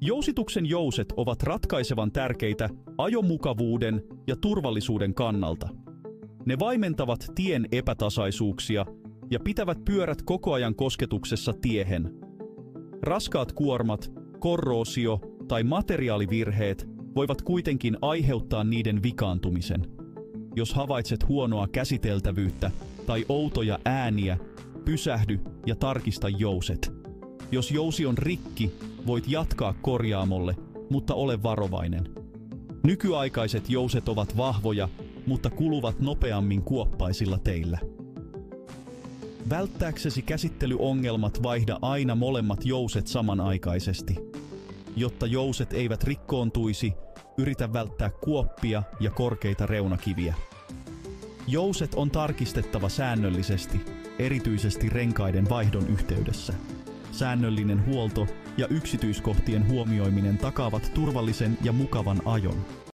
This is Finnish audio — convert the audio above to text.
Jousituksen jouset ovat ratkaisevan tärkeitä ajomukavuuden ja turvallisuuden kannalta. Ne vaimentavat tien epätasaisuuksia ja pitävät pyörät koko ajan kosketuksessa tiehen. Raskaat kuormat, korroosio tai materiaalivirheet voivat kuitenkin aiheuttaa niiden vikaantumisen. Jos havaitset huonoa käsiteltävyyttä tai outoja ääniä, pysähdy ja tarkista jouset. Jos jousi on rikki, voit jatkaa korjaamolle, mutta ole varovainen. Nykyaikaiset jouset ovat vahvoja, mutta kuluvat nopeammin kuoppaisilla teillä. Välttääksesi käsittelyongelmat, vaihda aina molemmat jouset samanaikaisesti. Jotta jouset eivät rikkoontuisi, yritä välttää kuoppia ja korkeita reunakiviä. Jouset on tarkistettava säännöllisesti, erityisesti renkaiden vaihdon yhteydessä. Säännöllinen huolto ja yksityiskohtien huomioiminen takaavat turvallisen ja mukavan ajon.